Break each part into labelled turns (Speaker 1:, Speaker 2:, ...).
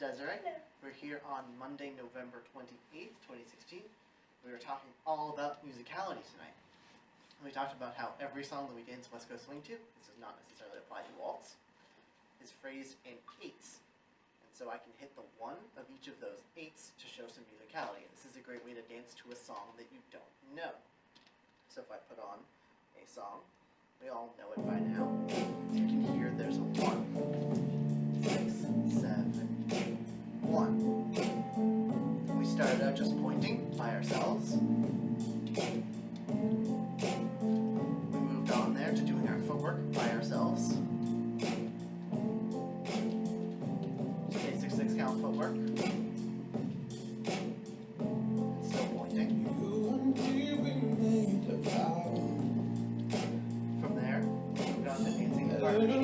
Speaker 1: Desiree. We're here on Monday, November 28th, 2016. We were talking all about musicality tonight. We talked about how every song that we dance West Coast Swing to, this does not necessarily apply to waltz, is phrased in eights. And so I can hit the one of each of those eights to show some musicality. This is a great way to dance to a song that you don't know. So if I put on a song, we all know it by now. You can hear there's a 1, 6, 7, 8, 1. We started out just pointing by ourselves. We moved on there to doing our footwork by ourselves. Basic 6-count footwork. And still pointing. From there, we moved on to dancing in partnership.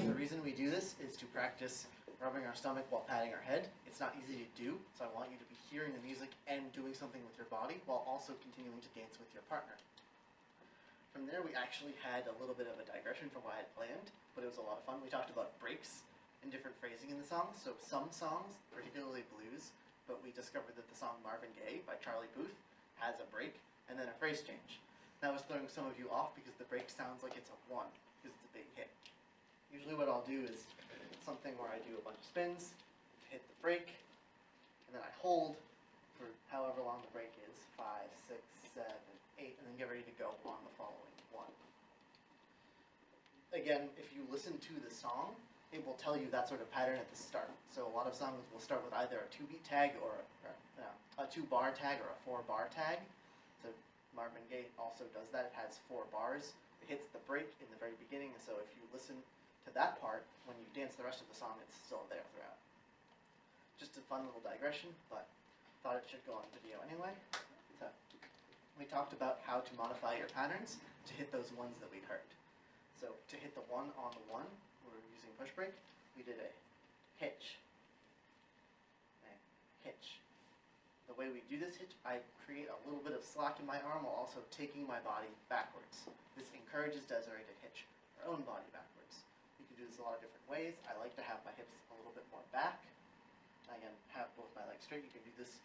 Speaker 1: The reason we do this is to practice rubbing our stomach while patting our head. It's not easy to do, so I want you to be hearing the music and doing something with your body while also continuing to dance with your partner. From there, we actually had a little bit of a digression from what I had planned, but it was a lot of fun. We talked about breaks and different phrasing in the songs. So some songs, particularly blues, but we discovered that the song Marvin Gaye by Charlie Puth has a break and then a phrase change. That was throwing some of you off because the break sounds like it's a 1, because it's a big hit. Usually what I'll do is something where I do a bunch of spins, hit the break, and then I hold for however long the break is, 5, 6, 7, 8, and then get ready to go on the following 1. Again, if you listen to the song, it will tell you that sort of pattern at the start. So a lot of songs will start with either a 2-beat tag or a 2-bar tag or a 4-bar tag. So Marvin Gaye also does that. It has 4 bars. It hits the break in the very beginning, and so if you listen to that part, when you dance the rest of the song, it's still there throughout. Just a fun little digression, but thought it should go on video anyway. So we talked about how to modify your patterns to hit those ones that we heard. So to hit the 1 on the 1, we're using push break. We did a hitch, a hitch. The way we do this hitch, I create a little bit of slack in my arm while also taking my body backwards. This encourages Desiree to hitch her own body backwards. You can do this a lot of different ways. I like to have my hips a little bit more back. Again, have both my legs straight. You can do this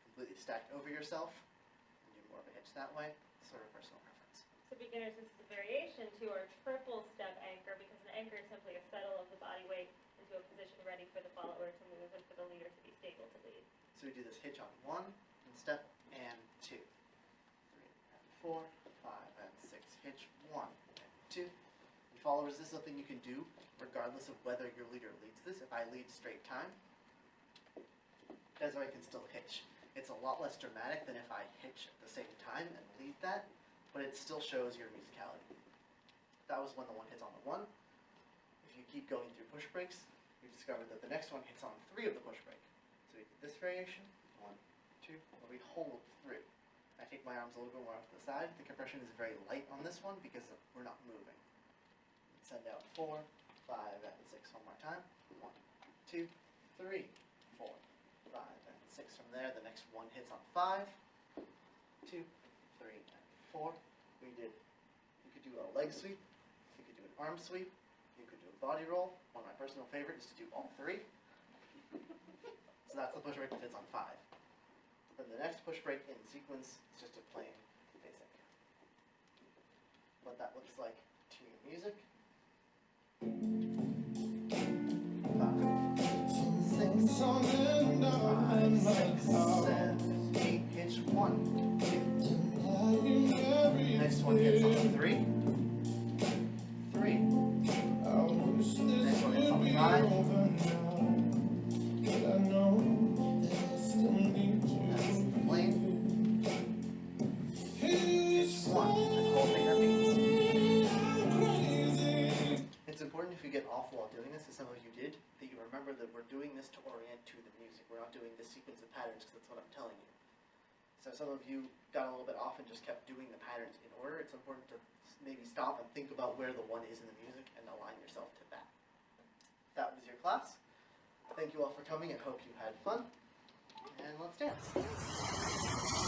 Speaker 1: completely stacked over yourself and do more of a hitch that way. Sort of personal preference.
Speaker 2: So beginners, this is a variation to our triple step anchor, because an anchor is simply a settle of the body weight into a position ready for the follower to move and for the leader to be stable to lead.
Speaker 1: So we do this hitch on 1 and step and 2, 3 and 4, 5 and 6. Hitch 1 and 2. And followers, this is something you can do regardless of whether your leader leads this. If I lead straight time, Desiree can still hitch. It's a lot less dramatic than if I hitch at the same time and lead that, but it still shows your musicality. That was when the 1 hits on the 1. If you keep going through push breaks, you discover that the next one hits on 3 of the push break. So we did this variation, 1, 2, where we hold through. I take my arms a little bit more off to the side. The compression is very light on this one because we're not moving. Send out 4, 5, and 6 one more time. 1, 2, 3, 4, 5, and 6. From there, the next one hits on 5, 2, 3, and 4. You could do a leg sweep, you could do an arm sweep, you could do a body roll. One of my personal favorites is to do all 3. So that's the push break that hits on 5. Then the next push break in sequence is just a plain basic. What that looks like to your music. 5, 6, 7, 8, hitch 1, 2. Next one hits on 3. 3. Next one hits on 5. That's the plain. Hitch 1 and whole finger beats. It's important if you get off while doing this, as some of you did, that you remember that we're doing this to orient to the music. We're not doing this sequence of patterns because that's what I'm telling you. So some of you got a little bit off and just kept doing the patterns in order. It's important to maybe stop and think about where the 1 is in the music and align yourself to that. That was your class. Thank you all for coming and hope you had fun. And and let's dance.